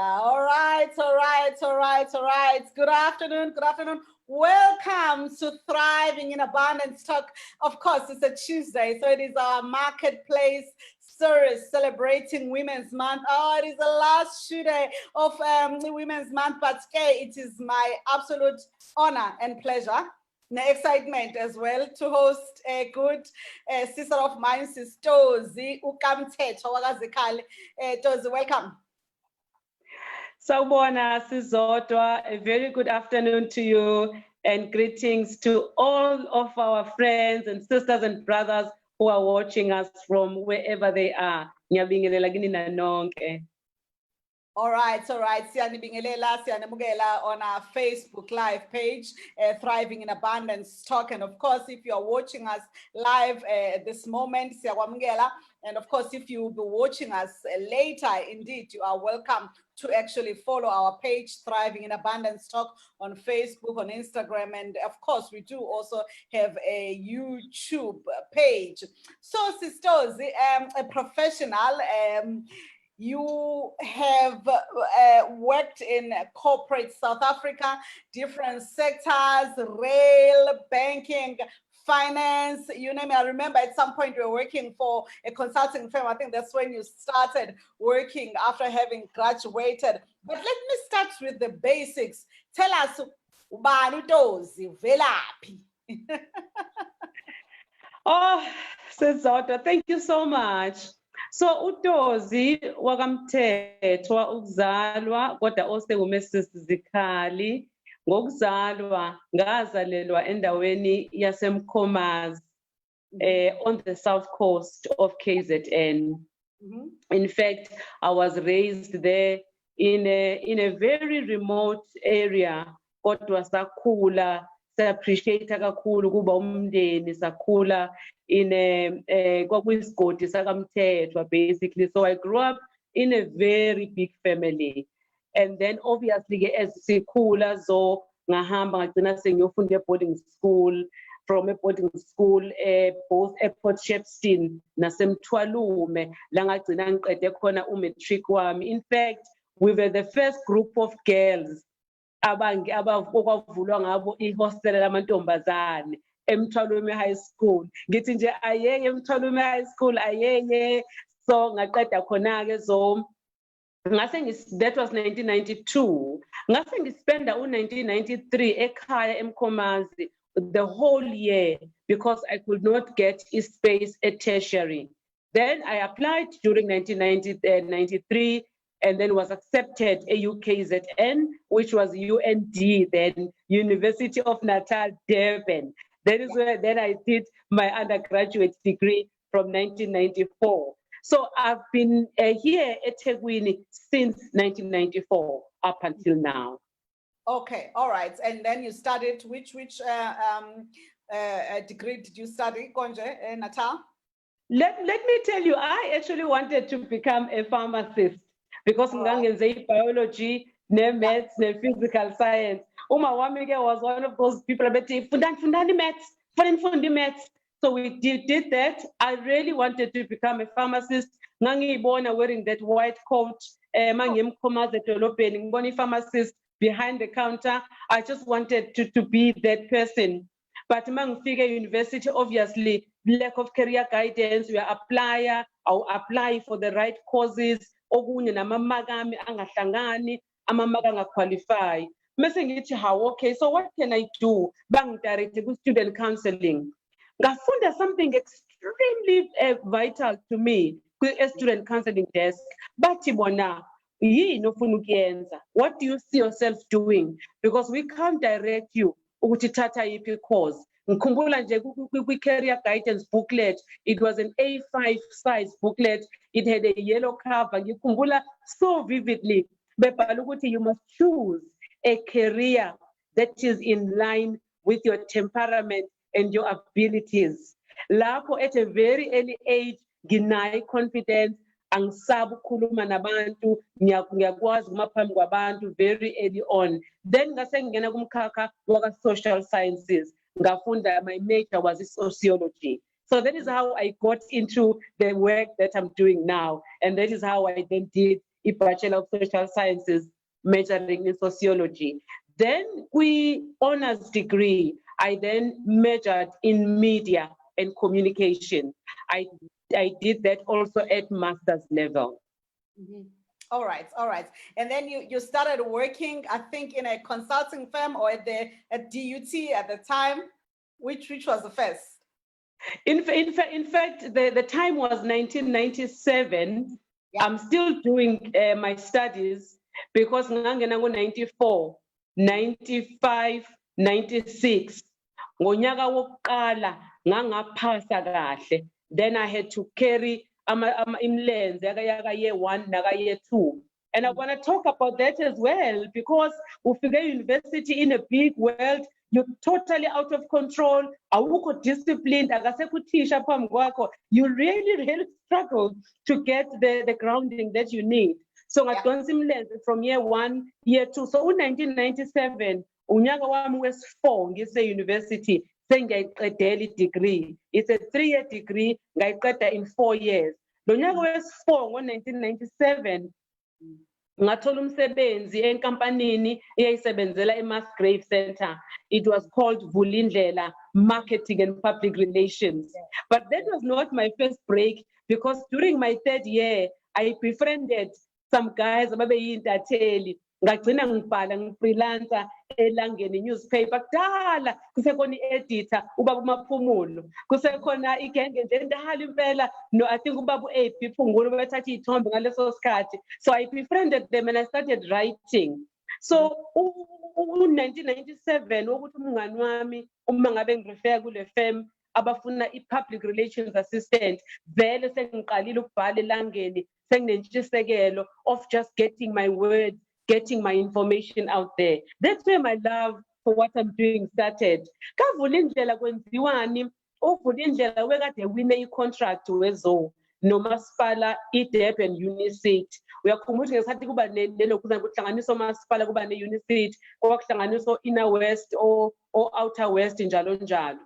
All right. Good afternoon. Welcome to Thriving in Abundance Talk. Of course, it's a Tuesday, so it is our marketplace series celebrating Women's Month. Oh, it is the last Tuesday of Women's Month, but it is my absolute honor and pleasure, excitement as well, to host a good sister of mine, Sis Tozi Mthethwa. Tozi, welcome. Sawubona ZODWA, a very good afternoon to you and greetings to all of our friends and sisters and brothers who are watching us from wherever they are. All right. Siyanibingelela on our Facebook Live page, Thriving in Abundance Talk. And of course, if you are watching us live at this moment, siyakwamukela. And of course, if you will be watching us later, indeed, you are welcome to actually follow our page, Thriving in Abundance Talk, on Facebook, on Instagram. And of course, we do also have a YouTube page. So, sisters, a professional, you have worked in corporate South Africa, different sectors, rail, banking, finance, you name it. I remember at some point you were working for a consulting firm. I think that's when you started working after having graduated. But let me start with the basics. Tell us, ubani Tozi, velaphi? Oh, ZODWA, thank you so much. So uTozi wakamthethwa ukuzalwa kodwa osengumesizikhali ngokuzalwa ngazalelwa endaweni yaseMkhomazi on the south coast of KZN. In fact, I was raised there in a very remote area kodwa sakhula appreciate kakhulu kuba umndeni sakhula in kwakuyisigodi sakaMthethwa basically. So I grew up in a very big family, and then obviously as sikhula so ngahamba ngagcina sengiyofunda boarding school, from a boarding school both ePort Shepstone naseMthwalume la ngagcina ngiqede khona umatric wami. In fact, we were the first group of girls okwavulwa ngabo ihostel lamantombazane eMthwalume High School. Ngithi nje ayeye eMthwalume High School ayeye. So ngaqeda khona ke so that was 1992. Ngase ngispenda u1993 ekhaya eMkhomazi the whole year because I could not get a space at tertiary. Then I applied during 1993 and then was accepted at UKZN, which was UND then, University of Natal, Durban. That is where then I did my undergraduate degree from 1994. So I've been here at eThekwini since 1994 up until now. Okay, all right. And then you studied which degree did you study, Konje, in Natal? Let me tell you, I actually wanted to become a pharmacist because ngangenze biology, maths, physical science. Uma wami was one of those people that fundani maths. So we did that. I really wanted to become a pharmacist. Ngangibona wearing that white coat, mangiyemkhomazi edolobheni ngibona pharmacist behind the counter. I just wanted to be that person. But mangifike university, obviously lack of career guidance, we are applier, I'll apply for the right courses, okunye namamaka ami angahlangani, amamaka angaqualify. Mese ngithi how, okay, so what can I do? Bangidirect ku-student counseling. Ngafunda something extremely vital to me ku-student counseling desk. Bathi bona, yini ofuna ukuyenza? What do you see yourself doing? Because we can't direct you ukuthi thatha yiphi course. Ngikhumbula nje kwi-career guidance booklet, it was an A5 size booklet, it had a yellow cover. Ngikhumbula so vividly, bebhala ukuthi you must choose a career that is in line with your temperament and your abilities. Lapho at a very early age, nginayo confidence, angisabi ukukhuluma nabantu, ngiyakwazi ukuma phambi kwabantu very early on. Then ngase ngena kumkhakha waka social sciences. Ngafunda, my major was sociology. So that is how I got into the work that I'm doing now. And that is how I then did a Bachelor of Social Sciences, majoring in sociology. Then honors degree, I then majored in media and communication. I did that also at master's level. Mm-hmm. All right. And then you started working, I think, in a consulting firm or at DUT at the time. Which was the first? In fact, the time was 1997. Yeah. I'm still doing my studies because ngangena ngo-94, 95, 96. Ngonyaka wokuqala ngangaphasa kahle. Then I had to carry imlenze yaka year 1 naka year 2. And I want to talk about that as well, because ufike university in a big world, you're totally out of control, awukho disciplined, akasekuthisha phambi kwakho. You really struggle to get the grounding that you need. So ngadonsa imlenze from year 1, year 2. So 1997, unyaka wami wesi-4 ngise-university, sengiyayiqedela i-degree. It's a 3-year degree, ngayiqeda in 4 years. Lo nyaka wesi-4 ngo-1997, ngathola umsebenzi enkampanini eyayisebenzela eMasgrave Center. It was called Vulindlela Marketing and Public Relations. But that was not my first break, because during my 3rd year, I befriended some guys ababeyintatheli. Ngagcina ngibhala ngifreelancer eLangeni newspaper kudala, kusekhona i-editor ubaba uMaphumulo, kusekhona igenge nje endala impela, no, I think ubaba u-AP Phungulu bethatha iy'thombe ngaleso sikhathi. So I befriended them and I started writing. So 1997 ukuthi umngani wami uma ngabe ngirefer kule firm abafuna i-public relations assistant, vele sengiqalile ukubhala eLangeni, senginentshisekelo of just getting my word, getting my information out there. That's where my love for what I'm doing started. Kavulindlela kwenziwani, uvulindlela wekade wine i-contract wezo nomasipala iDurban Unicity. Uyakhumbula ukuthi ngesikhathi kuba nelokhu kuhlanganisa omasipala kuba ne-Unicity, kwakuhlanganiswa Inner West or Outer West njalo njalo.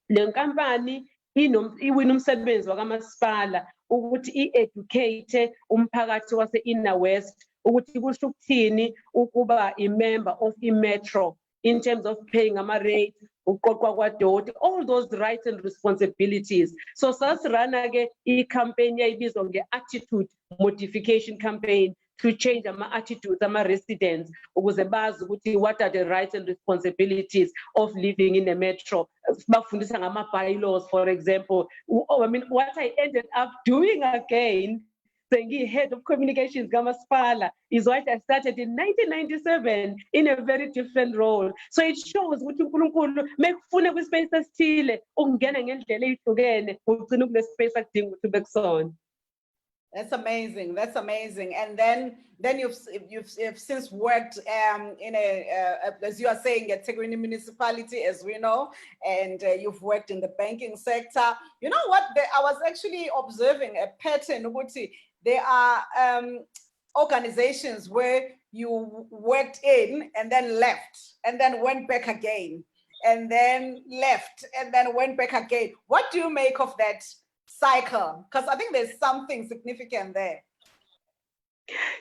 Le nkampani iwina umsebenzi wakamasipala ukuthi i-educate umphakathi wase-Inner West ukuthi kusho ukuthini ukuba i-member of i-metro in terms of paying ama-rate, uqoqwa kwadoti, all those rights and responsibilities. So sasirana-ke i-campaign yayibizwa nge-attitude modification campaign to change ama-attitudes ama-residents ukuze bazi ukuthi what are the rights and responsibilities of living in a metro. Bafundisa ngama-bylaws, for example. I mean, what I ended up doing again, saying head of communications Gamaspala, is what I started in 1997 in a very different role. So it shows ukuthi uNkulunkulu mekufuna kwispace esithile ukungena ngendlela eyihlukene ugcina kule space akudinga ukuthi ube kusona. That's amazing. That's amazing. And then you've since worked in as you are saying, a Tegrini municipality, as we know, and you've worked in the banking sector. You know what? I was actually observing a pattern. There are organizations where you worked in and then left and then went back again and then left and then went back again. What do you make of that cycle? Because I think there's something significant there.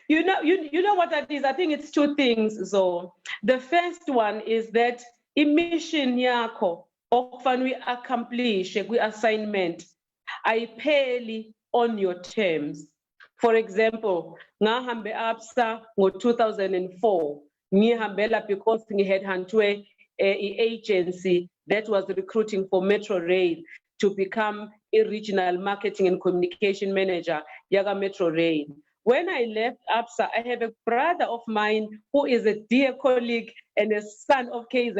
You know what that is? I think it's two things. So the first one is that mission yako okufanele uyi-accomplish kwi-assignment ayipheli on your terms. For example, ngahambe ABSA ngo-2004, ngihambela because ngiheadhuntwe i-agency that was recruiting for Metro Rail to become a regional marketing and communication manager, Yaga Metro Rail. When I left ABSA, I have a brother of mine who is a dear colleague and a son of Kaize.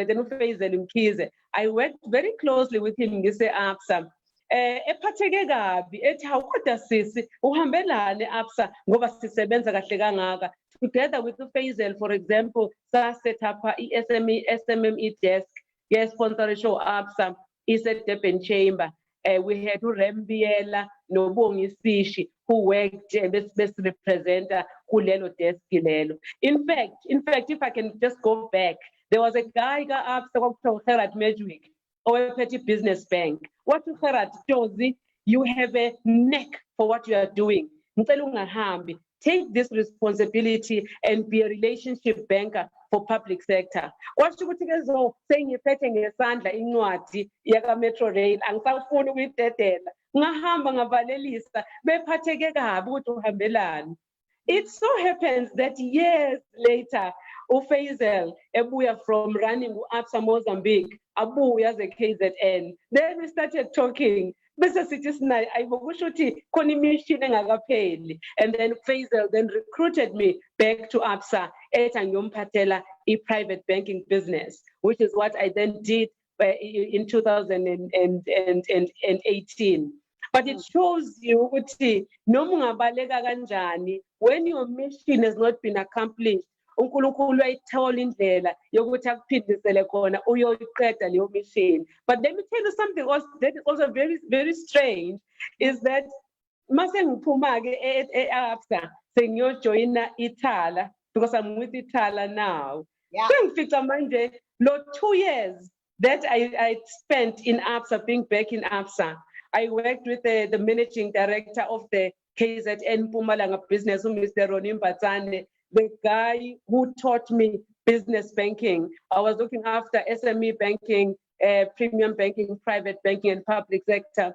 I worked very closely with him, ngise ABSA. Ephatheke kabi ethi awukodwa sisi uhambelane ABSA ngoba sisebenza kahle kangaka. Together with Faisal, for example, set up SMME desk, yes, sponsorship ABSA is at Durban Chamber. We had Urembiela, Nobongi Sishi, who worked as best representative kulelo desk lelo. In fact, if I can just go back, there was a guy ABSA called Gerard Medwick, or a petty business bank. What you Gerard, Tozi, you have a neck for what you are doing. Take this responsibility and be a relationship banker for public sector. What you saying you're petting a sandla in Nwati, Yaga Metro Rail, and South Phone with Tetel. Ngahamba ngavalelisa, bephatheke kabi ukuthi uhambelani. It so happens that years later, Faisal ebuya from running ABSA Mozambique, abuya as a KZN. Then we started talking. And then Faisal then recruited me back to ABSA at a private banking business, which is what I then did in 2018. But it shows you when your mission has not been accomplished, uNkulunkulu ayithola indlela yokuthi akuphindisele khona uyoyiqeda leyo mission. But let me tell you something else that is also very, very strange, is that mase ngiphuma ke eABSA sengiyojoyina iThala, because I'm with iThala now. Sengifica manje lo 2 years that I spent in ABSA, being back in ABSA. I worked with the managing director of the KZN Mpumalanga business, Mr. Ronim Batsane, the guy who taught me business banking. I was looking after SME banking, premium banking, private banking, and public sector.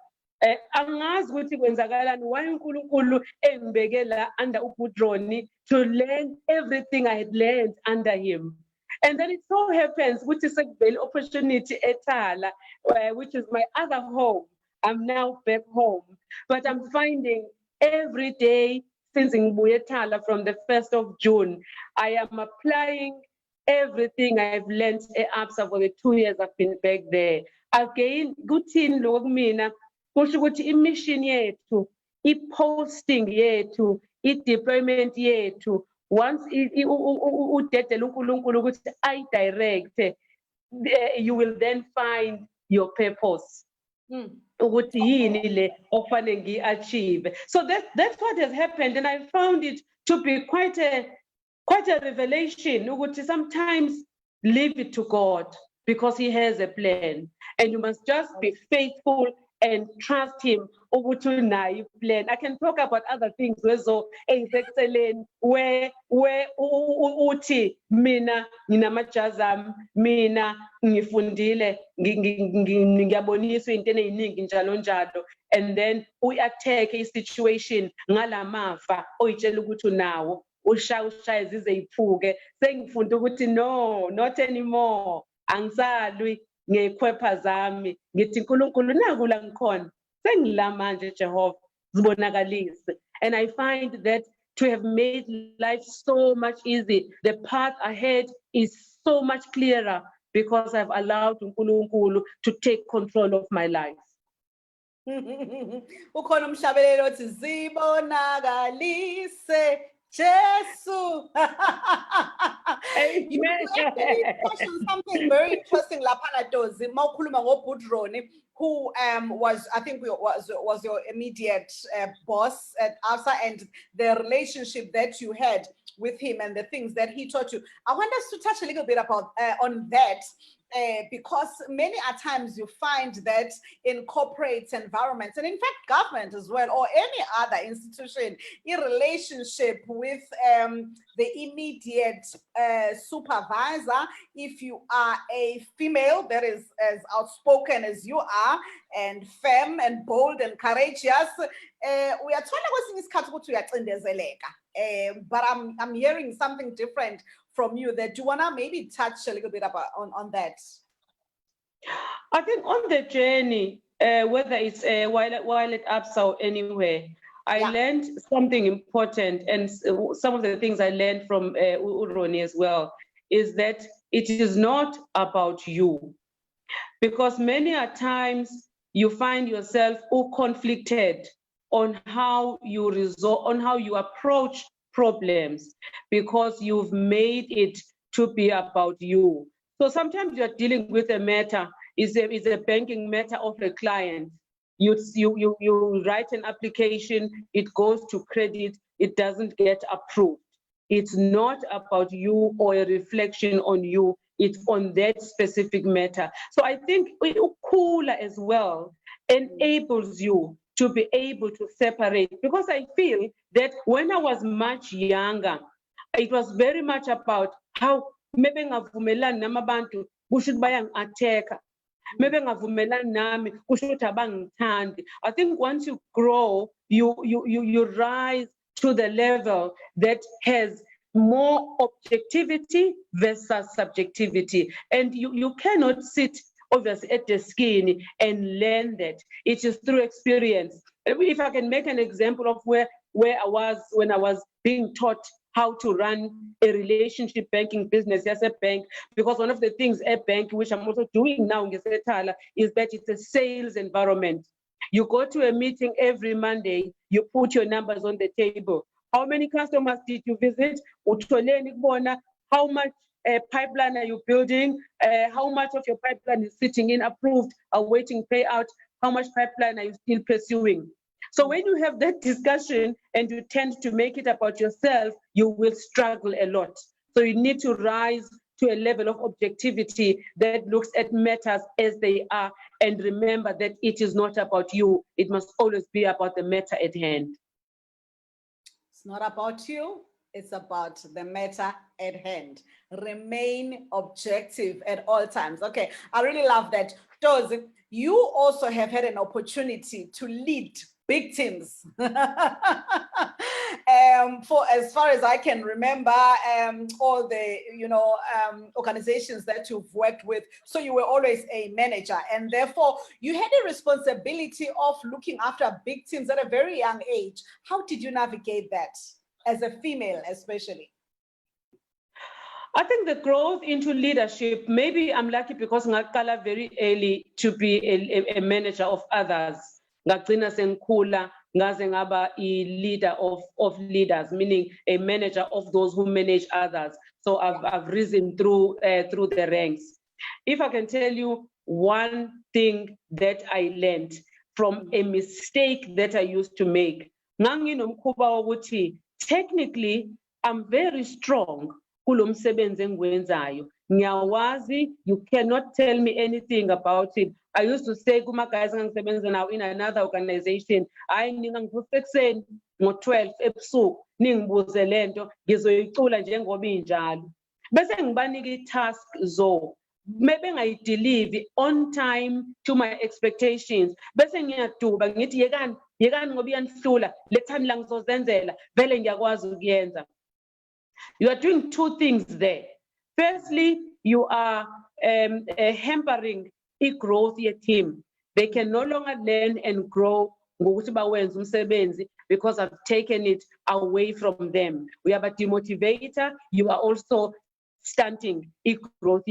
Angazi ukuthi kwenzakalani why uNkulunkulu engibekela under uBudroni to learn everything I had learned under him. And then it so happens, which is a great opportunity eThala, which is my other home. I'm now back home, but I'm finding every day since in eThala from the 1st of June, I am applying everything I've learned at ABSA for the 2 years I've been back there. Again, good thing, Logmina, mission yethu, posting yethu, deployment yethu. Once I direct, you will then find your purpose. Achieve. So that's what has happened, and I found it to be quite a revelation. Sometimes leave it to God, because He has a plan, and you must just be faithful and trust Him. Plan. I can talk about other things so excellent where uti mina nginamajazam, mina ngifundile ngiyaboniswa into eziningi njalo njalo, and then we attack a situation ngalamafa oyitshela ukuthi unawo ushaya zize iphuke. Sengifunda ukuthi no, not anymore, angisalwi ngekhwepha zami, ngithi uNkulunkulu naku la ngikhona sengila manje Jehovah zibonakalise. And I find that to have made life so much easy, the path ahead is so much clearer, because I've allowed uNkulunkulu to take control of my life. Ukhona umhlabelelo othi zibonakalise Jesu. You mentioned something very interesting, Lapana Tozi, mawukhuluma ngoBudroni, who was, I think, was your immediate boss at ABSA, and the relationship that you had with him and the things that he taught you. I want us to touch a little bit about on that. Because many a times you find that in corporate environments, and in fact government as well, or any other institution, in relationship with the immediate supervisor, if you are a female that is as outspoken as you are, and firm and bold and courageous, we are but I'm hearing something different from you that you wanna maybe touch a little bit about on that. I think on the journey, whether it's while at ABSA or anywhere, I learned something important, and some of the things I learned from Uroni as well is that it is not about you, because many a times you find yourself conflicted on how you resolve, on how you approach problems, because you've made it to be about you. So sometimes you're dealing with a matter, is a banking matter of a client. You write an application, it goes to credit, it doesn't get approved. It's not about you or a reflection on you, it's on that specific matter. So I think Ukula as well enables you to be able to separate, because I feel that when I was much younger, it was very much about how maybe ngavumelani namabantu kusho ukuthi bayangi-attack-a, maybe ngavumelani nami kusho ukuthi abangithandi. I think once you grow, you rise to the level that has more objectivity versus subjectivity, and you cannot sit obviously at the skin and learn that. It is through experience. If I can make an example of where I was when I was being taught how to run a relationship banking business as a bank, because one of the things at bank, which I'm also doing now in Gesetala, is that it's a sales environment. You go to a meeting every Monday, you put your numbers on the table. How many customers did you visit? How much pipeline are you building? How much of your pipeline is sitting in approved, awaiting payout? How much pipeline are you still pursuing? So when you have that discussion and you tend to make it about yourself, you will struggle a lot. So you need to rise to a level of objectivity that looks at matters as they are, and remember that it is not about you. It must always be about the matter at hand. It's not about you. It's about the matter at hand. Remain objective at all times. Okay, I really love that. Tozi, you also have had an opportunity to lead big teams. For as far as I can remember, all the organizations that you've worked with. So you were always a manager, and therefore you had a responsibility of looking after big teams at a very young age. How did you navigate that as a female, especially? I think the growth into leadership, maybe I'm lucky because ngaqala very early to be a manager of others. Ngagcina sengikhula ngaze ngaba a leader of leaders, meaning a manager of those who manage others. So I've risen through the ranks. If I can tell you one thing that I learned from a mistake that I used to make, technically I'm very strong. You cannot tell me anything about it. I used to say, guys now in another organization, I ngo-12 ebusuku ningibuze lento ngizoyicula njengoba injalo. Bese ngibanika i-task zo maybe ngayideliver on time to my expectations. Bese ngiyaduba ngithi yekani ngoba iyanhlula le time la ngizozenzela vele ngiyakwazi ukuyenza. You are doing two things there. Firstly, you are hampering a growth team. They can no longer learn and grow because I've taken it away from them. We have a demotivator. You are also stunting a growth.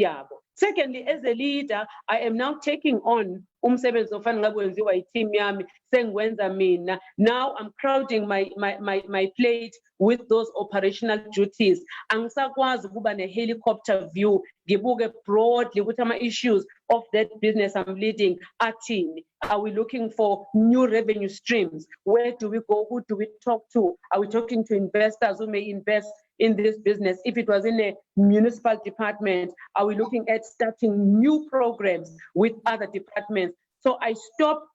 Secondly, as a leader, I am now taking on team yami sengwenza mina. Now I'm crowding my plate with those operational duties. Angisakwazi ukuba ne helicopter view ngibuke broadly ukuthi ama issues of that business I'm leading athini. Are we looking for new revenue streams? Where do we go? Who do we talk to? Are we talking to investors who may invest in this business? If it was in a municipal department, are we looking at starting new programs with other departments? So I stop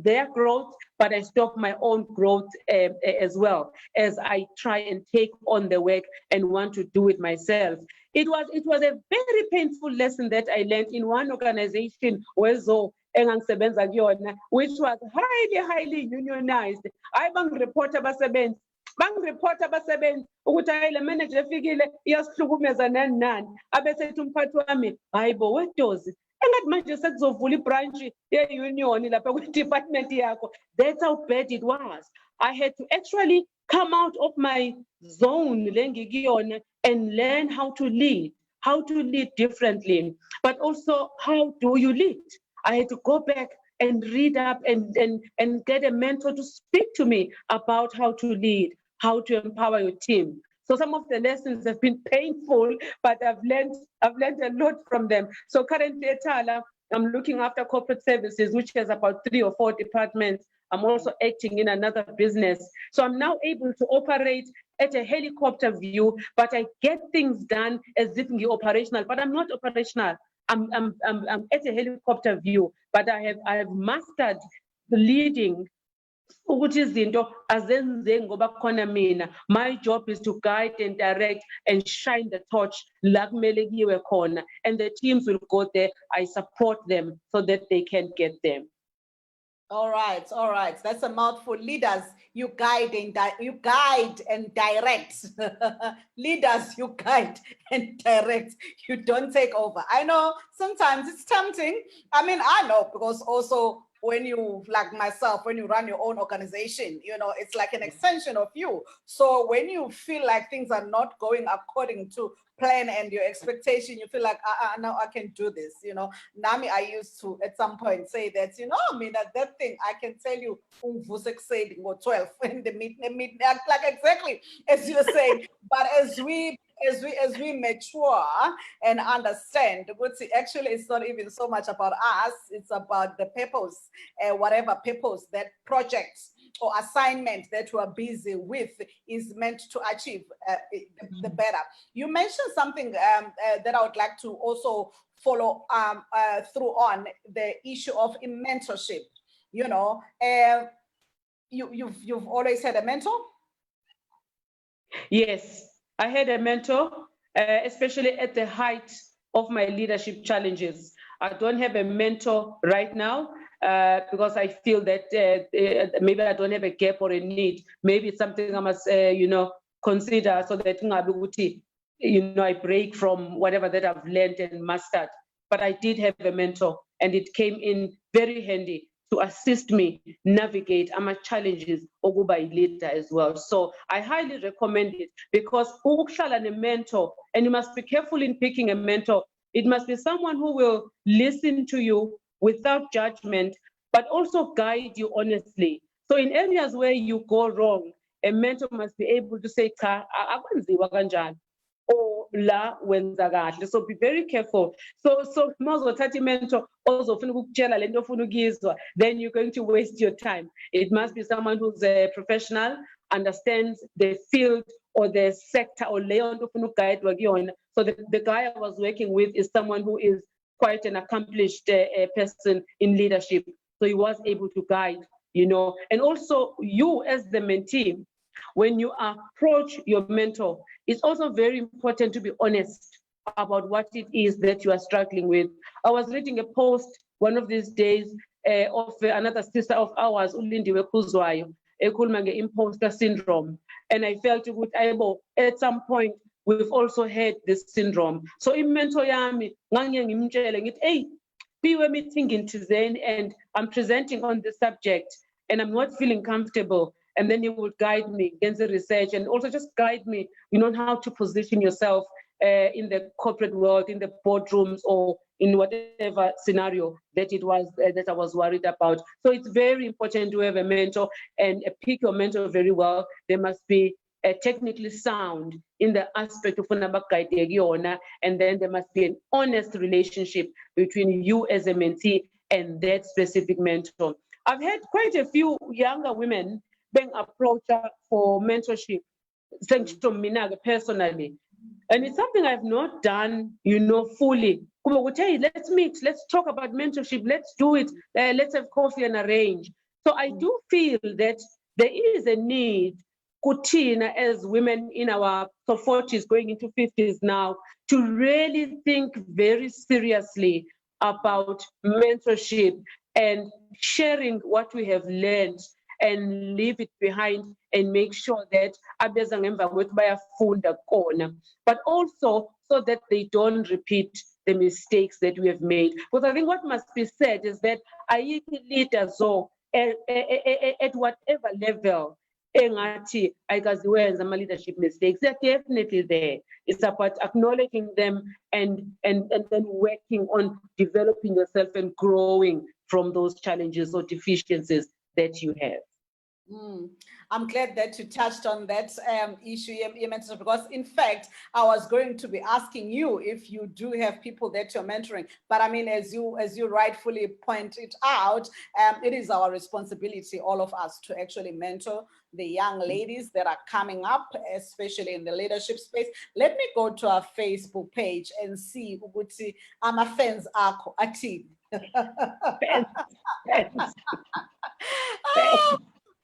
their growth, but I stop my own growth as well, as I try and take on the work and want to do it myself. It was a very painful lesson that I learned in one organization, which was highly unionized. I report abasebenzi ukuthi hayi le manager efikile iyasihlukumeza nani nani, abesethi umphathi wami hayi bo weDozi engathi manje sekuzovula ibranch ye-union lapha kwi-department yakho. That's how bad it was. I had to actually come out of my zone and learn how to lead differently, but also how do you lead? I had to go back and read up and get a mentor to speak to me about how to lead, how to empower your team. So some of the lessons have been painful, but I've learned a lot from them. So currently at Tala, I'm looking after corporate services, which has about 3 or 4 departments. I'm also acting in another business. So I'm now able to operate at a helicopter view, but I get things done as if I'm operational, but I'm not operational. I'm at a helicopter view, but I have mastered the leading. My job is to guide and direct and shine the torch, and the teams will go there. I support them so that they can get them. All right. That's a mouthful. Leaders, you guide and direct. Leaders, you guide and direct. You don't take over. I know sometimes it's tempting. I mean, I know, because also when you, like myself, when you run your own organization, it's like an extension of you. So when you feel like things are not going according to plan and your expectation, you feel like, now I can do this, Nami, I used to at some point say that, I mean, that thing, I can tell you, 12 in the midnight, like exactly as you're saying. But as we mature and understand, actually it's not even so much about us, it's about the purpose, whatever purpose that project or assignment that we are busy with is meant to achieve, the better. You mentioned something that I would like to also follow through on, the issue of mentorship. You've always had a mentor? Yes, I had a mentor, especially at the height of my leadership challenges. I don't have a mentor right now because I feel that maybe I don't have a gap or a need. Maybe it's something I must, consider, so that I break from whatever that I've learned and mastered. But I did have a mentor, and it came in very handy to assist me navigate my challenges by leader as well. So I highly recommend it, because a mentor, and you must be careful in picking a mentor. It must be someone who will listen to you without judgment, but also guide you honestly. So in areas where you go wrong, a mentor must be able to say, or la wenza kahle. So be very careful. So mawuzothatha mentor ozofuna ukukutshela lento ofuna ukuyizwa, then you're going to waste your time. It must be someone who's a professional, understands the field or the sector or leyo nto ofuna ukugayidwa kuyona. So the guy I was working with is someone who is quite an accomplished person in leadership. So he was able to guide, and also you as the mentee, when you approach your mentor, it's also very important to be honest about what it is that you are struggling with. I was reading a post one of these days of another sister of ours, Ulindiwe Kuzwayo, ekhuluma nge-imposter syndrome. And I felt at some point, we've also had this syndrome. So in mentor yami, ngangiye ngimtshele ngithi, hey, biwe meeting thizeni, and I'm presenting on this subject and I'm not feeling comfortable. And then you would guide me against the research, and also just guide me, how to position yourself in the corporate world, in the boardrooms, or in whatever scenario that it was that I was worried about. So it's very important to have a mentor, and pick your mentor very well. They must be technically sound in the aspect of and then there must be an honest relationship between you as a mentee and that specific mentor. I've had quite a few younger women being approached for mentorship, personally. And it's something I've not done, fully. Hey, let's meet, let's talk about mentorship, let's do it, let's have coffee and arrange. So I do feel that there is a need, Kutina, as women in our 40s going into 50s now, to really think very seriously about mentorship and sharing what we have learned and leave it behind and make sure that abeza ngemva kwethu bayafunda khona, but also so that they don't repeat the mistakes that we have made. Because I think what must be said is that ayikho leaders at whatever level engathi ayikaziwenza ama leadership mistakes, they're definitely there. It's about acknowledging them and then working on developing yourself and growing from those challenges or deficiencies that you have. I'm glad that you touched on that issue, mentorship, because in fact, I was going to be asking you if you do have people that you're mentoring. But I mean, as you rightfully pointed out, it is our responsibility, all of us, to actually mentor the young ladies that are coming up, especially in the leadership space. Let me go to our Facebook page and see ukuthi ama-fans akho athini.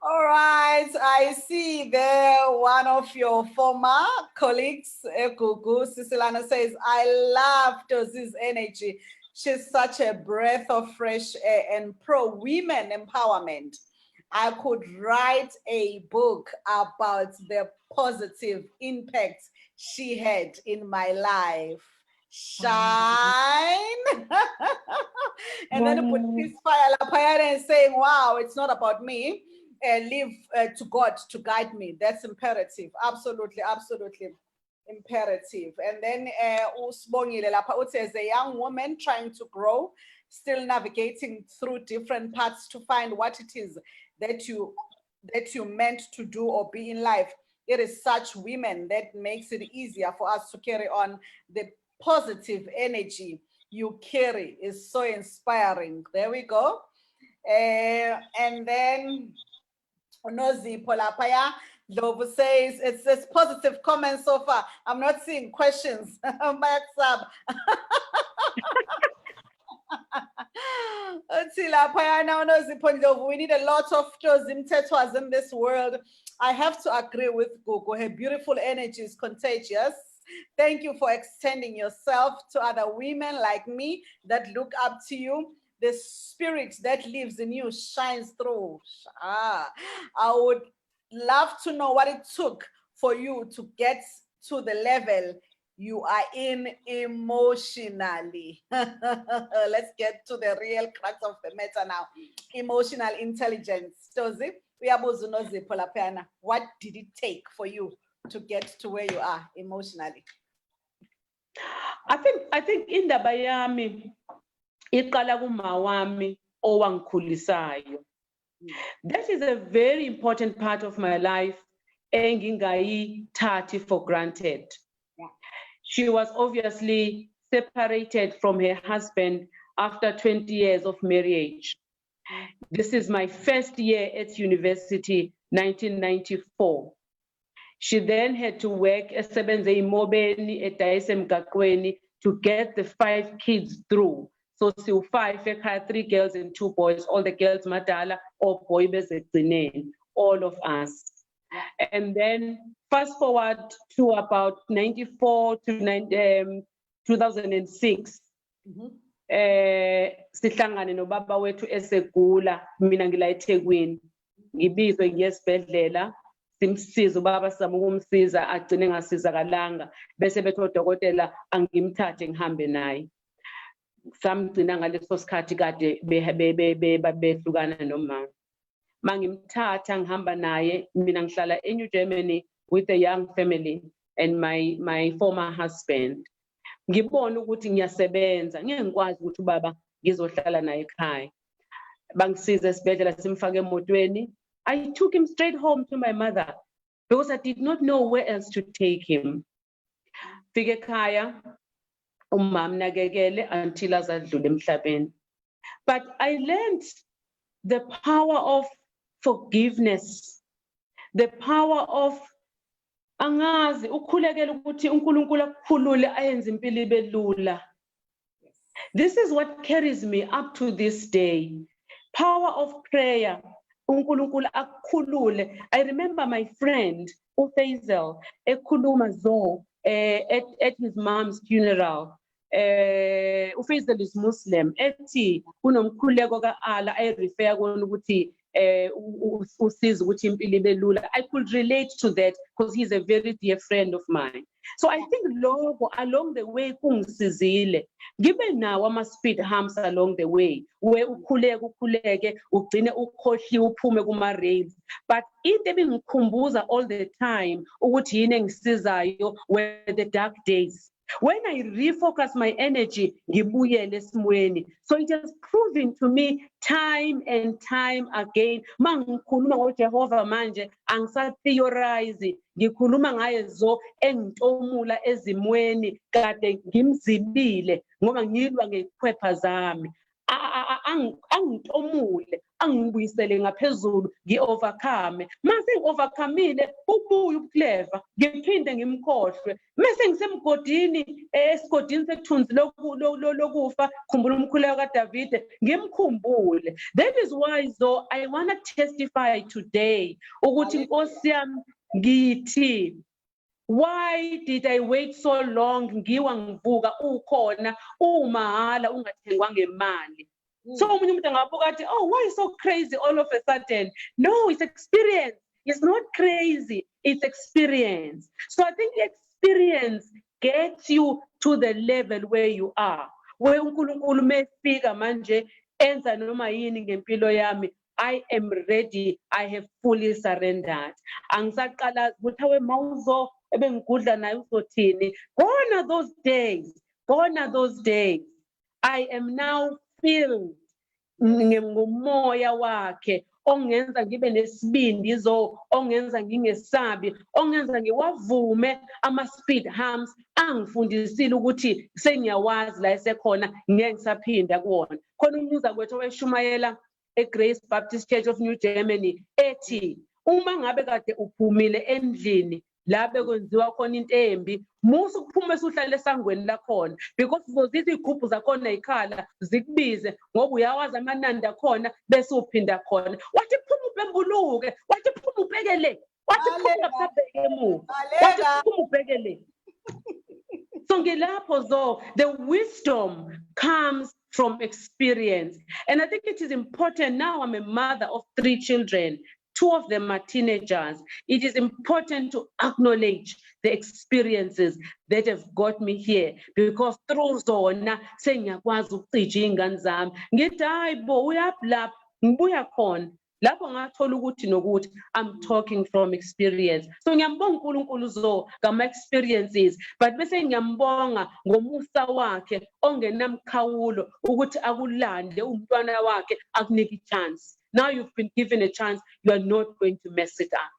All right, I see there one of your former colleagues, Gugu Sisilana, says, I love Tozi's energy. She's such a breath of fresh air and pro-women empowerment. I could write a book about the positive impact she had in my life. Shine. And then put his fire and saying, wow, it's not about me. Leave to God to guide me. That's imperative. Absolutely, absolutely imperative. And then Usbongile lapha uthi, as a young woman trying to grow, still navigating through different paths to find what it is that you meant to do or be in life. It is such women that makes it easier for us to carry on. The positive energy you carry is so inspiring. There we go. And then Nozi Polapaya Lobo says, it says positive comments so far. I'm not seeing questions. We need a lot of Tozi Mthethwas in this world. I have to agree with Gogo. Her beautiful energy is contagious. Thank you for extending yourself to other women like me that look up to you. The spirit that lives in you shines through. I would love to know what it took for you to get to the level you are in emotionally. Let's get to the real crux of the matter now. Emotional intelligence. Tozi, what did it take for you to get to where you are emotionally? I think indaba yami iqala kuma wami owangikhulisayo. That is a very important part of my life engingayithathi for granted. She was obviously separated from her husband after 20 years of marriage. This is my first year at university, 1994. She then had to work at Sebenze Imobeni at Daisem Gakweni to get the 5 kids through. So 5, 3 girls and 2 boys, all the girls madala or boy all of us. And then fast forward to about 94 to 2006. Sihlangane nobaba wethu esegula, mina ngila eThekwini. Ngibizwe ngesibhedlela, simsiza ubaba sizama ukumsiza agcine ngasizakalanga, bese bethi odokotela angimthathe ngihambe naye. Samgcina ngaleso sikhathi kade behlukana nomama. Mangimthatha ngihamba naye, mina ngihlala eNew Germany with a young family and my former husband. Ngibona ukuthi ngiyasebenza, ngeke ngikwazi ukuthi ubaba ngizohlala naye ekhaya. Bangisiza esibhedlela simfake emotweni. I took him straight home to my mother because I did not know where else to take him. Fike ekhaya, umama nakekele until azadlula emhlabeni. But I learned the power of forgiveness, the power of angazi ukhulekela ukuthi uNkulunkulu akukhulule ayenze impilo ibe lula. This is what carries me up to this day. Power of prayer. uNkulunkulu akukhulule. I remember my friend uFaisal ekhuluma zo at his mom's funeral. uFaisal is Muslim. Ethi kunomkhuleko kaAllah refer kona ukuthi usiza ukuthi impilo ibe lula. I could relate to that because he's a very dear friend of mine. So I think logo along the way kungisizile. Gibe nawo ama-speed humps along the way where ukhuleke ugcine ukhohliwe uphume kuma-rails. But into ebingikhumbuza all the time ukuthi yini engisizayo were the dark days. When I refocus my energy, ngibuyele esimweni. So it has proven to me time and time again. Mangikhuluma ngoJehova manje angisatheorize, ngikhuluma ngaye zo engitomula ezimweni kade ngimzibile ngoba ngilwa ngezikhwepha zami. Angitomule, angibuyisele ngaphezulu, ngi-overcome. Mase ngi-overcomile, ubuye ubuclever, ngiphinde ngimkhohlwe. Mase ngisemgodini, esigodini sekuthunzi lokufa, khumbula umkhuleko kaDavide, ngimkhumbule. That is why though I want to testify today, ukuthi Nkosi yami ngithi, why did I wait so long? Ngiwa ngivuka ukhona umahala ungathengwa ngemali. So umunye umuntu angabuka athi, oh, why so crazy all of a sudden? No, it's experience. It's not crazy, it's experience. So I think experience gets you to the level where you are. Where uNkulunkulu mefika manje enza noma yini ngempilo yami, I am ready. I have fully surrendered. Angisaqala ukuthi awe mawuzo ebengigudla naye uzothini. Gone are those days. Gone are those days. I am now filled ngomoya wakhe ongenza ngibe nesibindi ongenza ngingesabi, ongenza ngiwavume ama-speed humps angifundisile ukuthi sengiyawazi la esekhona ngeke ngisaphinda kuwona. Khona umnuza kwethu oweshumayela eGrace Baptist Church of New Germany ethi uma ngabe kade uphumile endlini la bekwenziwa khona into embi, musa ukuphuma esuhlala esangweni lakhona because uzozithi igubhu zakhona ikhala zikubize ngoba uyawazi amanani akhona bese uphinda khona. Wathi phuma upembuluke, wathi phuma ubhekele, wathi phuma usabheke emuva, wathi phuma ubhekele. So ngilapho zo the wisdom comes from experience. And I think it is important. Now I'm a mother of 3 children. 2 of them are teenagers. It is important to acknowledge the experiences that have got me here because through zona sengiyakwazi ukucija ingane zami. Ngithi hayibo uyaphi ngibuya khona. Lapho ngathola ukuthi nokuthi I'm talking from experience. So ngiyambonga uNkulunkulu zo ngama experiences, but bese ngiyambonga ngomusa wakhe ongenamkhawulo ukuthi akulande umntwana wakhe akunike chance. Now you've been given a chance, you are not going to mess it up.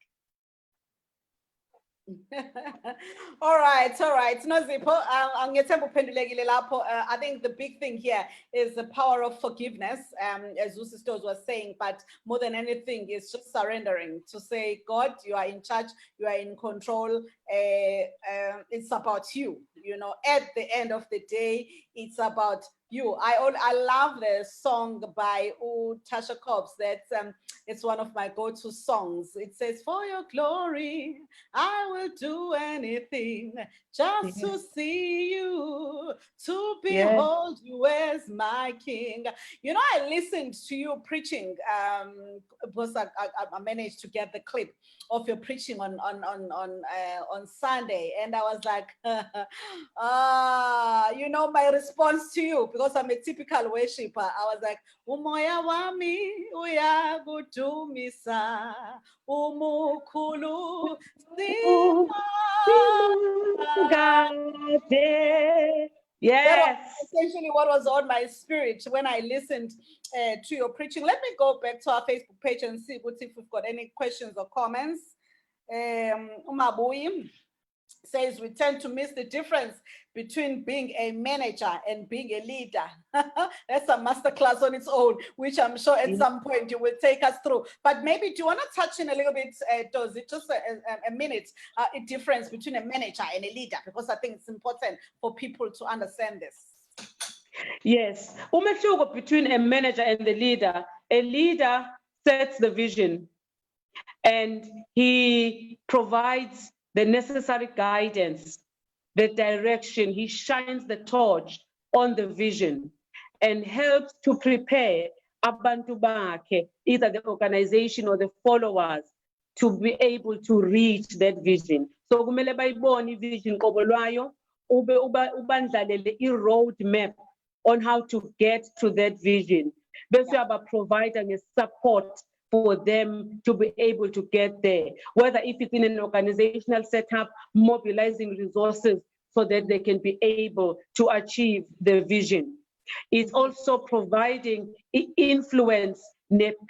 All right. Nozipho, I think the big thing here is the power of forgiveness, as Usistos was saying, but more than anything, it's just surrendering to say, God, you are in charge, you are in control. It's about you, at the end of the day, it's about you. I love the song by Tasha Cobbs. It's one of my go-to songs. It says, for your glory, I will do anything just to see you, to behold you as my king. I listened to you preaching because I managed to get the clip of your preaching on Sunday, and I was like, my response to you, because I'm a typical worshiper, I was like, umoya wami uyakudumisa umukhulu Yes. That was essentially what was on my spirit when I listened to your preaching. Let me go back to our Facebook page and see if we've got any questions or comments. Umabuyi says we tend to miss the difference between being a manager and being a leader. That's a masterclass on its own, which I'm sure at some point you will take us through. But maybe do you want to touch in a little bit, Tozi, just a minute, a difference between a manager and a leader, because I think it's important for people to understand this. Yes, umehluko between a manager and the leader. A leader sets the vision and he provides the necessary guidance, the direction. He shines the torch on the vision and helps to prepare abantu bakhe, either the organization or the followers, to be able to reach that vision. So kumele bayibone ivision qobo lwayo, ubandlalele i-road map on how to get to that vision. Bese uyaba provider support for them to be able to get there, whether if it's in an organizational setup, mobilizing resources so that they can be able to achieve the vision. It's also providing influence,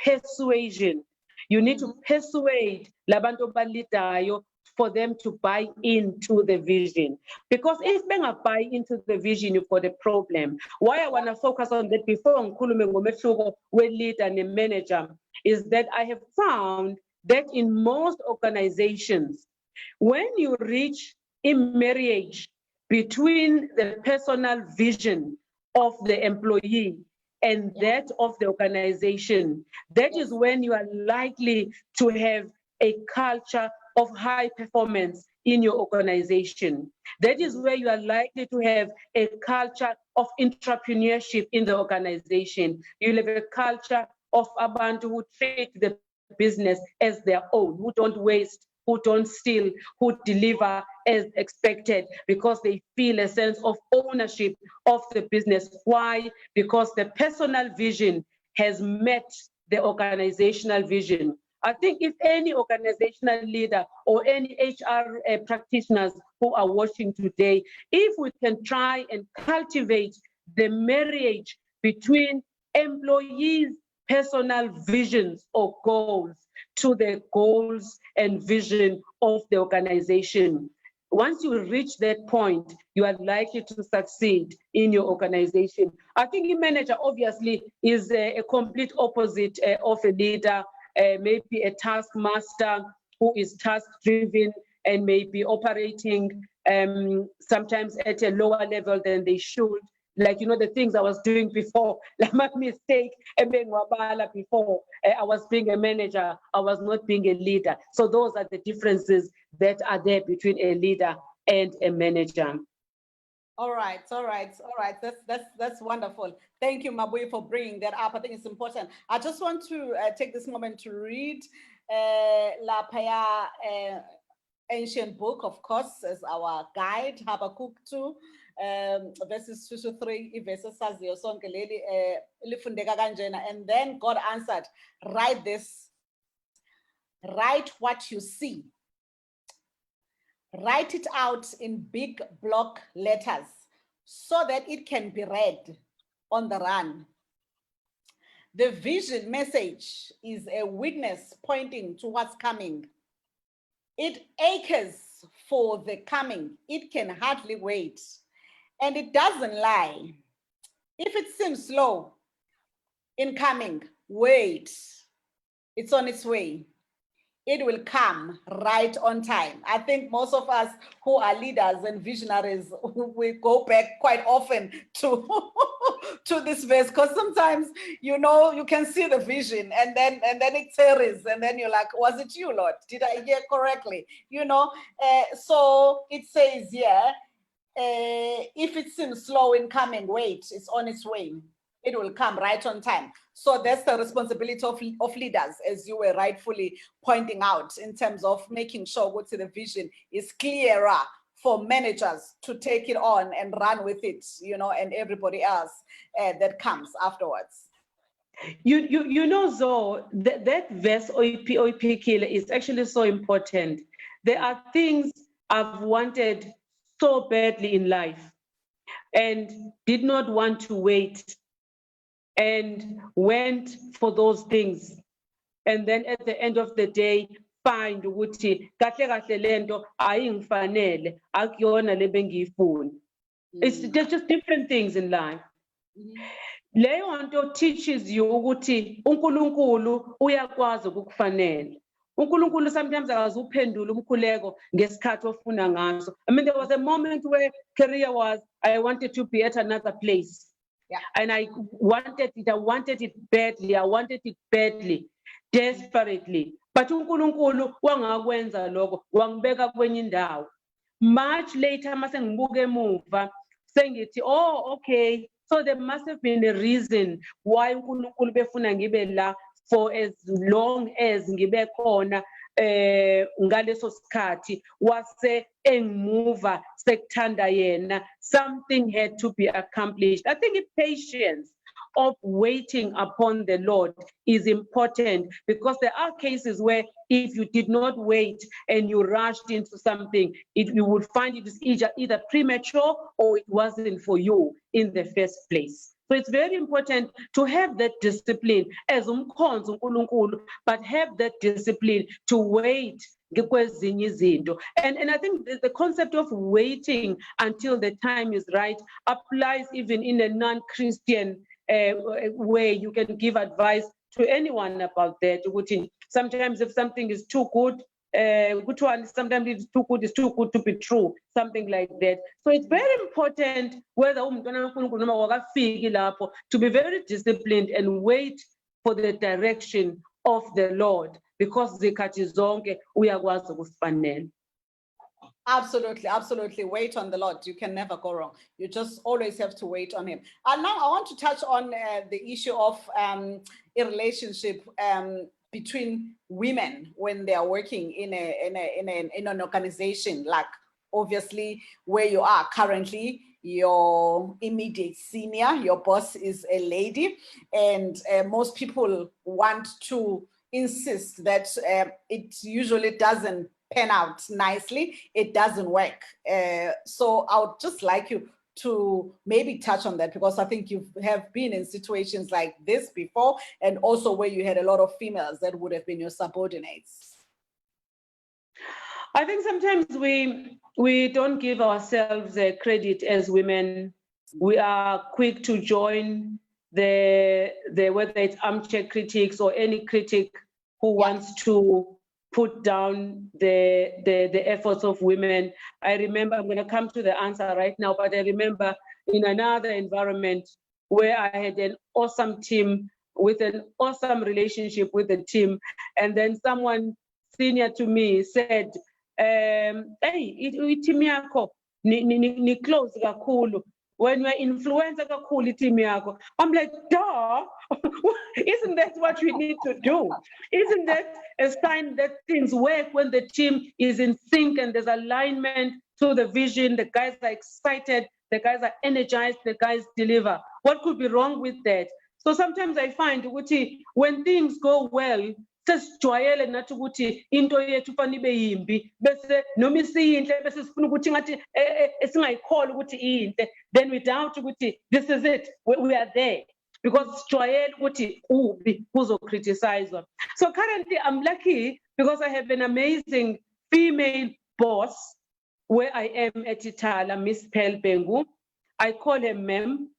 persuasion. You need to persuade labantu balidayo for them to buy into the vision. Because if they buy into the vision, you've got a problem. Why I want to focus on that before ngkhulume ngomehluko we-leader and manager is that I have found that in most organizations, when you reach a marriage between the personal vision of the employee and that of the organization, that is when you are likely to have a culture of high performance in your organization. That is where you are likely to have a culture of entrepreneurship in the organization. You'll have a culture of abantu who treat the business as their own, who don't waste, who don't steal, who deliver as expected, because they feel a sense of ownership of the business. Why? Because the personal vision has met the organizational vision. I think if any organizational leader or any HR practitioners who are watching today, if we can try and cultivate the marriage between employees' personal visions or goals to the goals and vision of the organization. Once you reach that point, you are likely to succeed in your organization. I think a manager obviously is a complete opposite of a leader, maybe a taskmaster who is task-driven and may be operating sometimes at a lower level than they should. Like, you know, the things I was doing before, like my mistake, before I was being a manager, I was not being a leader. So those are the differences that are there between a leader and a manager. All right. That's wonderful. Thank you, Mabui, for bringing that up. I think it's important. I just want to take this moment to read Lapaya ancient book, of course, as our guide, Habakkuk 2. Verses 2 to 3, verses and then God answered, write this, write what you see, write it out in big block letters so that it can be read on the run. The vision message is a witness pointing to what's coming. It aches for the coming. It can hardly wait. And it doesn't lie. If it seems slow in coming, wait. It's on its way. It will come right on time. I think most of us who are leaders and visionaries, we go back quite often to, to this verse, because sometimes, you know, you can see the vision and then it tarries, and then you're like, was it you, Lord? Did I hear correctly? You know, so it says, yeah, if it seems slow in coming, wait, it's on its way. It will come right on time. So that's the responsibility of leaders, as you were rightfully pointing out, in terms of making sure what the vision is clearer for managers to take it on and run with it, you know, and everybody else that comes afterwards. You know, Zoe, that verse OIP killer is actually so important. There are things I've wanted so badly in life and did not want to wait and went for those things. And then at the end of the day, find ukuthi kahle kahle lento ayingifanele akuyona le bengiyifuna. It's just different things in life. Leyo nto teaches you ukuthi uNkulunkulu uyakwazi ukukufanela. uNkulunkulu sometimes akazuphendula umkhuleko ngesikhathi ofuna ngaso. I mean, there was a moment where career was, I wanted to be at another place. Yeah. And I wanted it badly, desperately. But uNkulunkulu wangakwenza lokho, wangibeka kwenye indawo. Much later, mase ngibuke emuva, sengithi, oh, okay. So there must have been a reason why uNkulunkulu befuna ngibe la for as long as ngibe khona ngaleso sikhathi wase engimuva sekuthanda yena. Something had to be accomplished. I think patience of waiting upon the Lord is important, because there are cases where if you did not wait and you rushed into something, you would find it is either premature or it wasn't for you in the first place. So it's very important to have that discipline as umkhonzi uNkulunkulu, but have that discipline to wait. And I think the concept of waiting until the time is right applies even in a non-Christian way. You can give advice to anyone about that. Sometimes if something is too good, sometimes it's too good to be true, something like that. So it's very important whether to be very disciplined and wait for the direction of the Lord, because zikhathi zonke uyakwazi ukusifanela. Absolutely, absolutely. Wait on the Lord. You can never go wrong. You just always have to wait on him. And now I want to touch on the issue of a relationship between women when they are working in an organization, like obviously where you are currently. Your immediate senior, your boss is a lady, and most people want to insist that it usually doesn't pan out nicely, it doesn't work. So I would just like you to maybe touch on that, because I think you have been in situations like this before, and also where you had a lot of females that would have been your subordinates. I think sometimes we don't give ourselves credit as women. We are quick to join the whether it's armchair critics or any critic who wants to put down the efforts of women. I remember, I'm going to come to the answer right now, but I remember in another environment where I had an awesome team with an awesome relationship with the team, and then someone senior to me said, hey, team yako ni close kakhulu. When we're influencer kakhulu team yako. I'm like, duh, isn't that what we need to do? Isn't that a sign that things work when the team is in sync and there's alignment to the vision, the guys are excited, the guys are energized, the guys deliver? What could be wrong with that? So sometimes I find when things go well, sesijwayele nathi ukuthi into yethu fanele ibe yimbi bese noma isiyinhle bese sifuna ukuthi ngathi esingayikholwa ukuthi iyinhle, then we doubt ukuthi this is it, we are there, because sijwayele ukuthi ubi kuzocriticizwa. So currently I'm lucky because I have an amazing female boss where I am at Itala, Miss Pearl Bengu. I call her ma'am.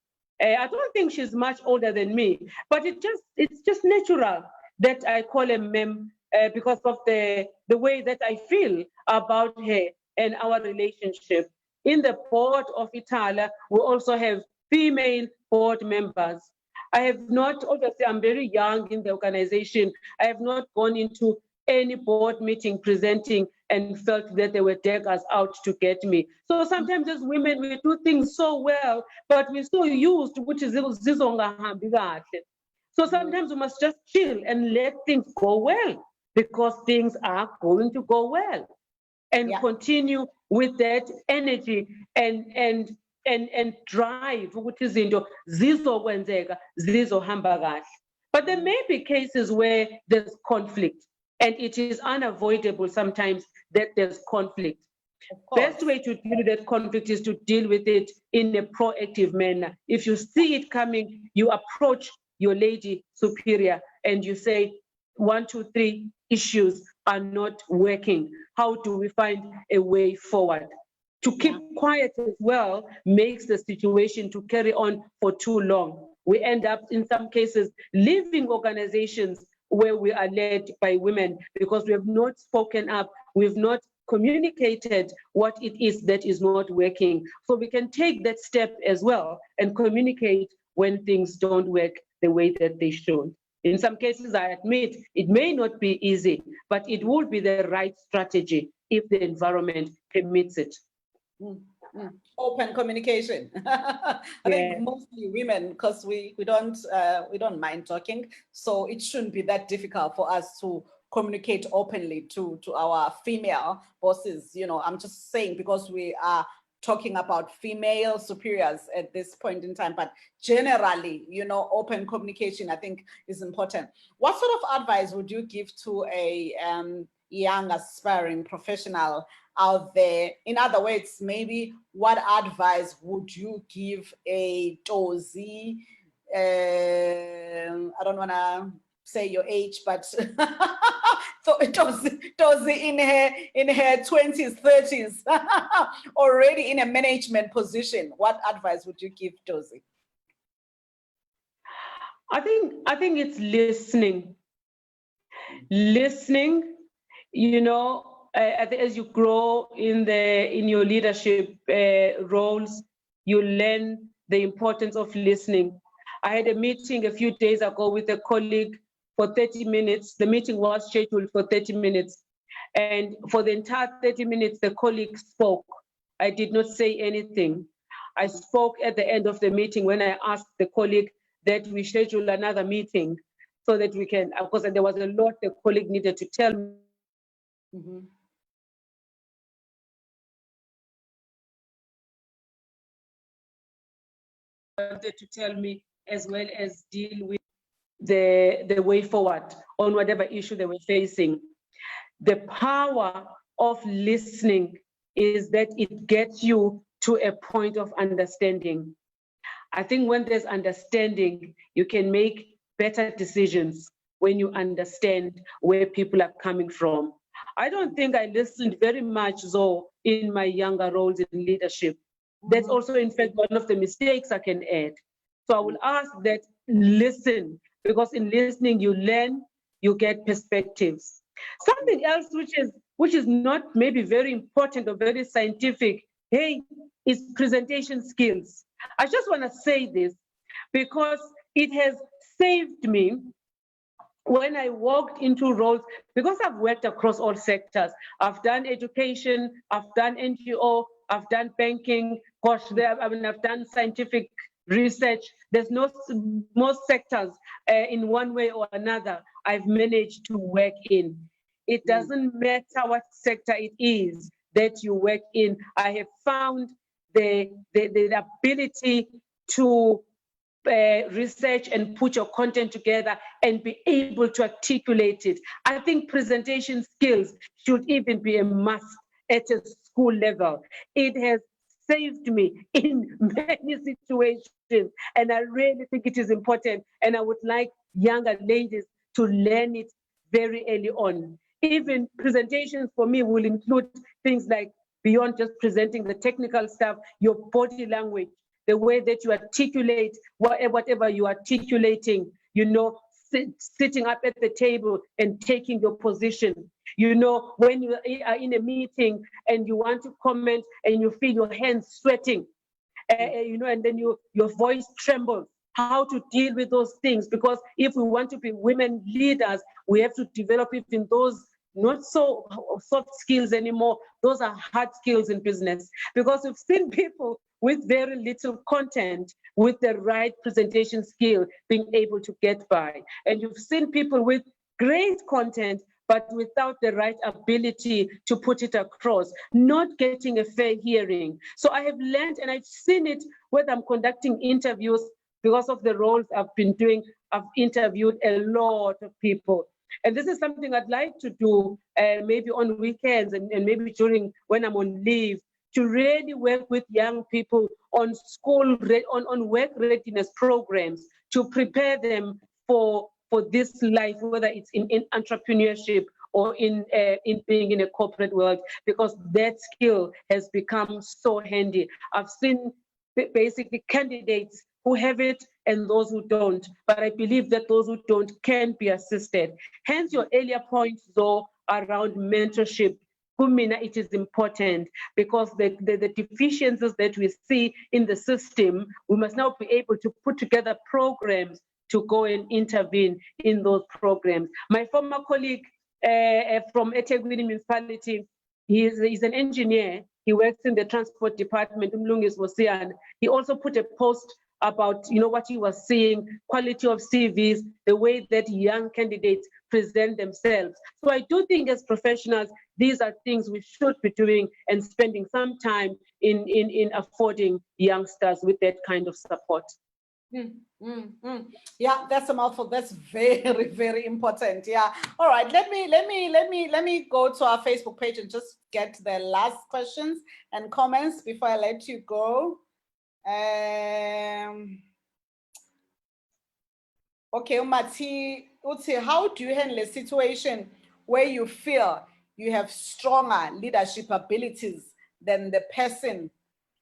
I don't think she's much older than me, but it's just natural that I call her ma'am because of the way that I feel about her and our relationship. In the board of Itala, we also have female board members. I have not, obviously I'm very young in the organization, I have not gone into any board meeting presenting and felt that they were daggers out to get me. So sometimes as women, we do things so well, but we're so used to which is so sometimes we must just chill and let things go well, because things are going to go well, and continue with that energy and drive. But there may be cases where there's conflict, and it is unavoidable sometimes that there's conflict. Best way to deal with that conflict is to deal with it in a proactive manner. If you see it coming, you approach your lady superior and you say 1, 2, 3 issues are not working. How do we find a way forward? To keep quiet as well makes the situation to carry on for too long. We end up, in some cases, leaving organizations where we are led by women because we have not spoken up, we've not communicated what it is that is not working. So we can take that step as well and communicate when things don't work the way that they should. In some cases, I admit, it may not be easy, but it would be the right strategy if the environment permits it. Open communication. I think mostly women, because we don't mind talking, so it shouldn't be that difficult for us to communicate openly to our female bosses. You know, I'm just saying because we are talking about female superiors at this point in time, but generally, you know, open communication I think is important. What sort of advice would you give to a young aspiring professional out there? In other words, maybe what advice would you give a Tozi? I don't want to say your age, but so Tozi in her 20s, 30s, already in a management position. What advice would you give Tozi? I think it's listening. Listening, you know, as you grow in your leadership roles, you learn the importance of listening. I had a meeting a few days ago with a colleague for 30 minutes. The meeting was scheduled for 30 minutes. And for the entire 30 minutes, the colleague spoke. I did not say anything. I spoke at the end of the meeting when I asked the colleague that we schedule another meeting so that we can, of course, there was a lot the colleague needed to tell me. Wanted to tell me, as well as deal with the way forward on whatever issue they were facing. The power of listening is that it gets you to a point of understanding. I think when there's understanding, you can make better decisions when you understand where people are coming from. I don't think I listened very much though in my younger roles in leadership. That's also, in fact, one of the mistakes I can add. So I will ask that listen, because in listening you learn, you get perspectives. Something else which is not maybe very important or very scientific, is presentation skills. I just want to say this because it has saved me when I walked into roles, because I've worked across all sectors. I've done education, I've done NGO, I've done banking, I've done scientific research. There's most sectors in one way or another I've managed to work in. It doesn't matter what sector it is that you work in. I have found the ability to research and put your content together and be able to articulate it. I think presentation skills should even be a must at a school level. It has saved me in many situations, and I really think it is important, and I would like younger ladies to learn it very early on. Even presentations for me will include things like, beyond just presenting the technical stuff, your body language, the way that you articulate whatever you are articulating, you know, sitting up at the table and taking your position. You know, when you are in a meeting and you want to comment and you feel your hands sweating, you know, and then your voice trembles, how to deal with those things. Because if we want to be women leaders, we have to develop even those not so soft skills anymore. Those are hard skills in business, because we've seen people with very little content, with the right presentation skill, being able to get by. And you've seen people with great content, but without the right ability to put it across, not getting a fair hearing. So I have learned, and I've seen it when I'm conducting interviews. Because of the roles I've been doing, I've interviewed a lot of people. And this is something I'd like to do maybe on weekends and maybe during when I'm on leave, to really work with young people on on work readiness programs to prepare them for this life, whether it's in entrepreneurship or in being in a corporate world, because that skill has become so handy. I've seen basically candidates who have it and those who don't, but I believe that those who don't can be assisted. Hence your earlier point, though, around mentorship. Kumina, it is important because the deficiencies that we see in the system, we must now be able to put together programs to go and intervene in those programs. My former colleague from eThekwini municipality, he's an engineer. He works in the transport department. He also put a post about what he was seeing, quality of CVs, the way that young candidates present themselves. So I do think as professionals, these are things we should be doing and spending some time in affording youngsters with that kind of support. Yeah, that's a mouthful. That's very, very important. Yeah. All right. Let me go to our Facebook page and just get the last questions and comments before I let you go. Okay, Mati, how do you handle a situation where you feel you have stronger leadership abilities than the person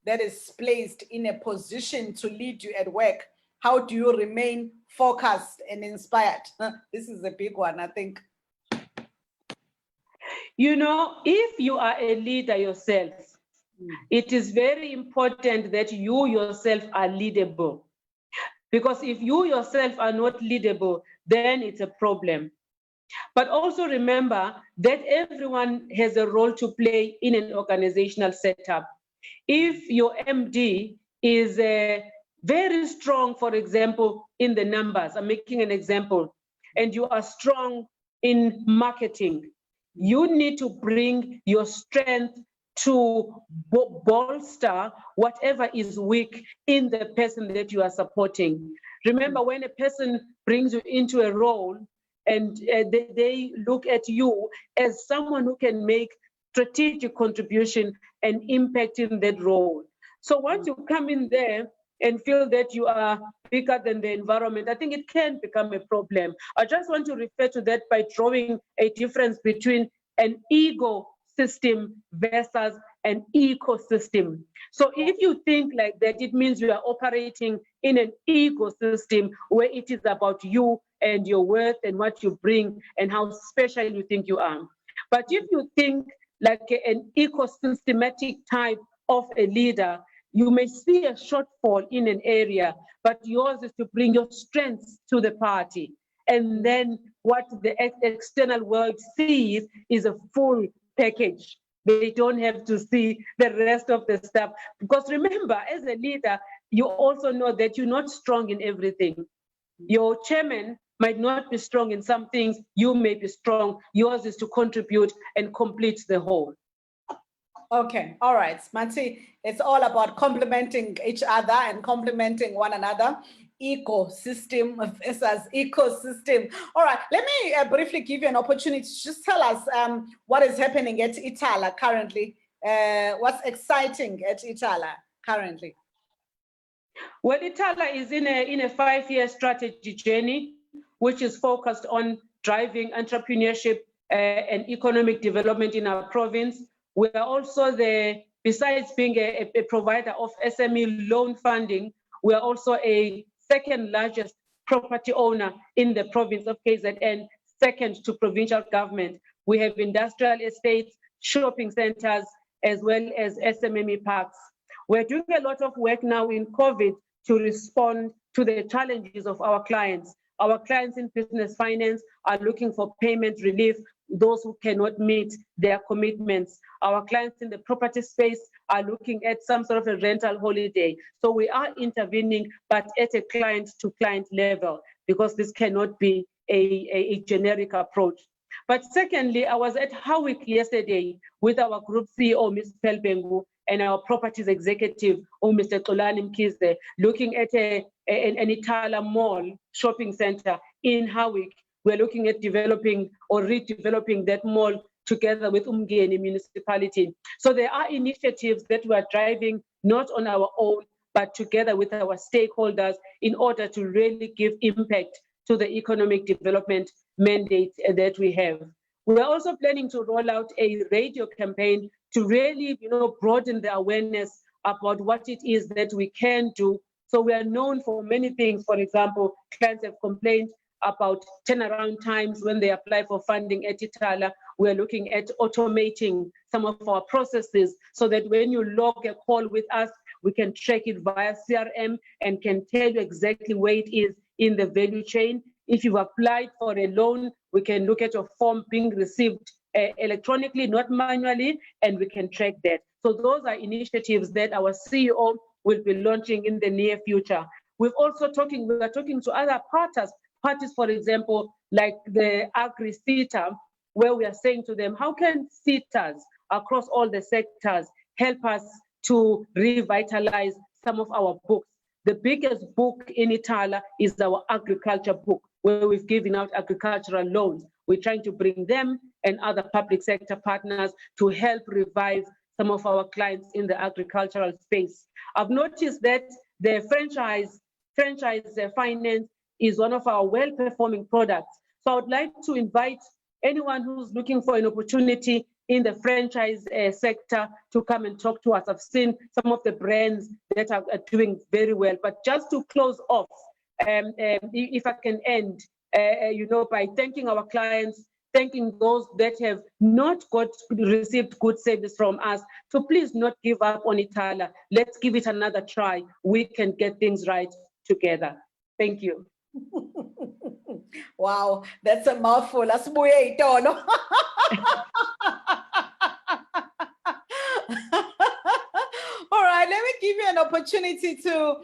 that is placed in a position to lead you at work? How do you remain focused and inspired? This is a big one, I think. If you are a leader yourself, it is very important that you yourself are leadable. Because if you yourself are not leadable, then it's a problem. But also remember that everyone has a role to play in an organizational setup. If your MD is very strong, for example, in the numbers, I'm making an example, and you are strong in marketing, you need to bring your strength to bolster whatever is weak in the person that you are supporting. Remember, when a person brings you into a role and they look at you as someone who can make strategic contribution and impact in that role. So once you come in there and feel that you are bigger than the environment, I think it can become a problem. I just want to refer to that by drawing a difference between an ego system versus an ecosystem. So if you think like that, it means you are operating in an ecosystem where it is about you and your worth and what you bring and how special you think you are. But if you think like an ecosystematic type of a leader, you may see a shortfall in an area, but yours is to bring your strengths to the party. And then what the external world sees is a full package. They don't have to see the rest of the stuff. Because remember, as a leader, you also know that you're not strong in everything. Your chairman might not be strong in some things, you may be strong. Yours is to contribute and complete the whole. Okay, all right, Mati, it's all about complementing each other and complementing one another. Ecosystem versus ecosystem. All right, let me briefly give you an opportunity to just tell us what is happening at Ithala currently. What's exciting at Ithala currently? Well, Ithala is in a 5-year strategy journey, which is focused on driving entrepreneurship and economic development in our province. We are also besides being a provider of SME loan funding, we are also a second largest property owner in the province of KZN, second to provincial government. We have industrial estates, shopping centers, as well as SMME parks. We're doing a lot of work now in COVID to respond to the challenges of our clients. Our clients in business finance are looking for payment relief, those who cannot meet their commitments. Our clients in the property space are looking at some sort of a rental holiday. So we are intervening, but at a client-to-client level, because this cannot be a generic approach. But secondly, I was at Howick yesterday with our group CEO, Ms. Pelbengu, and our properties executive, Mr. Xolani Mkhize, looking at an Ithala Mall shopping center in Howick. We're looking at developing or redeveloping that mall together with Umgeni municipality. So there are initiatives that we are driving, not on our own, but together with our stakeholders in order to really give impact to the economic development mandate that we have. We are also planning to roll out a radio campaign to really, broaden the awareness about what it is that we can do. So we are known for many things. For example, clients have complained about turnaround times when they apply for funding at Itala. We're looking at automating some of our processes so that when you log a call with us, we can track it via CRM and can tell you exactly where it is in the value chain. If you've applied for a loan, we can look at your form being received electronically, not manually, and we can track that. So those are initiatives that our CEO will be launching in the near future. We are talking to other parties, for example, like the agri-SETA, where we are saying to them, how can SETAs across all the sectors help us to revitalize some of our books? The biggest book in Itala is our agriculture book, where we've given out agricultural loans. We're trying to bring them and other public sector partners to help revive some of our clients in the agricultural space. I've noticed that the franchise finance is one of our well-performing products. So I would like to invite anyone who's looking for an opportunity in the franchise sector to come and talk to us. I've seen some of the brands that are doing very well. But just to close off, if I can end, by thanking our clients, thanking those that have not received good service from us. So please not give up on Itala. Let's give it another try. We can get things right together. Thank you. Wow, that's a mouthful. Asibuye itolo. All right, let me give you an opportunity to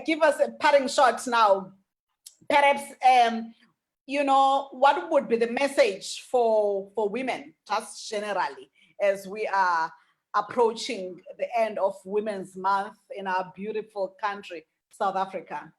give us a parting shot now. Perhaps, what would be the message for women, just generally, as we are approaching the end of Women's Month in our beautiful country, South Africa?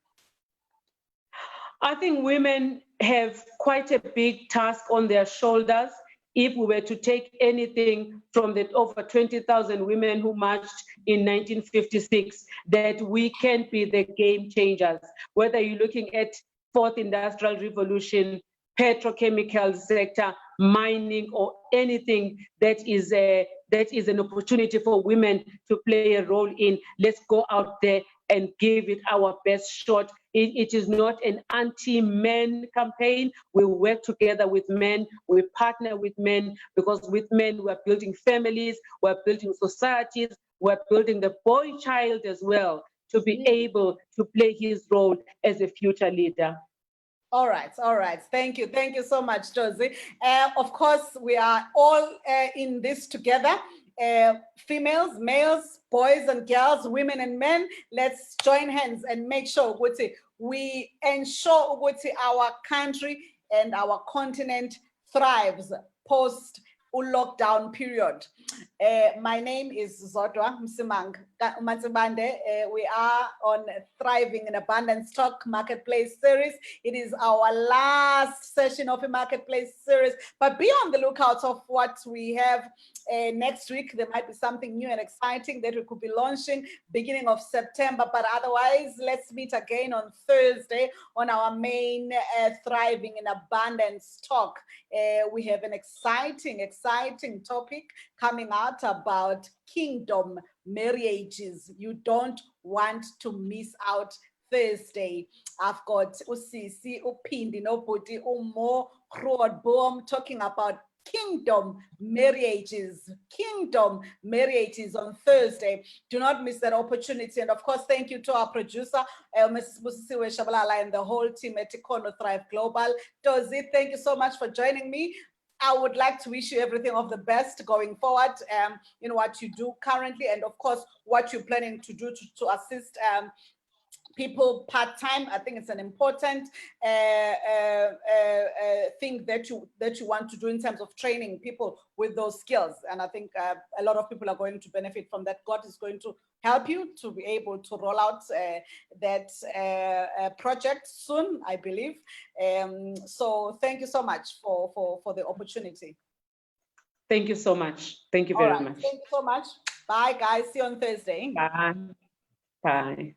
I think women have quite a big task on their shoulders. If we were to take anything from the over 20,000 women who marched in 1956, that we can be the game changers. Whether you're looking at fourth industrial revolution, petrochemical sector, mining, or anything that is an opportunity for women to play a role in, let's go out there and give it our best shot. It is not an anti-men campaign. We work together with men, we partner with men, because with men we're building families, we're building societies, we're building the boy child as well to be able to play his role as a future leader. All right. Thank you so much, Tozi. Of course, we are all in this together. Females, males, boys and girls, women and men, let's join hands and make sure we ensure our country and our continent thrives post lockdown period. My name is ZODWA MSIMANG. We are on Thriving in Abundance Talk Marketplace series. It is our last session of a Marketplace series, but be on the lookout of what we have next week. There might be something new and exciting that we could be launching beginning of September, but otherwise, let's meet again on Thursday on our main Thriving in Abundance Talk. We have an exciting topic coming out about kingdom marriages. You don't want to miss out Thursday. I've got Usisi, Upindi, Nobody, Umo, Krod, Boom, talking about kingdom marriages on Thursday. Do not miss that opportunity. And of course, thank you to our producer, Mrs. Busisiwe Shabalala, and the whole team at Ikono Thrive Global. Tozi, thank you so much for joining me. I would like to wish you everything of the best going forward in what you do currently, and of course, what you're planning to do to assist people part-time. I think it's an important thing that you want to do in terms of training people with those skills. And I think a lot of people are going to benefit from that. God is going to help you to be able to roll out that project soon, I believe. So thank you so much for the opportunity. Thank you so much. Thank you very much. Thank you so much. Bye, guys. See you on Thursday. Bye. Bye.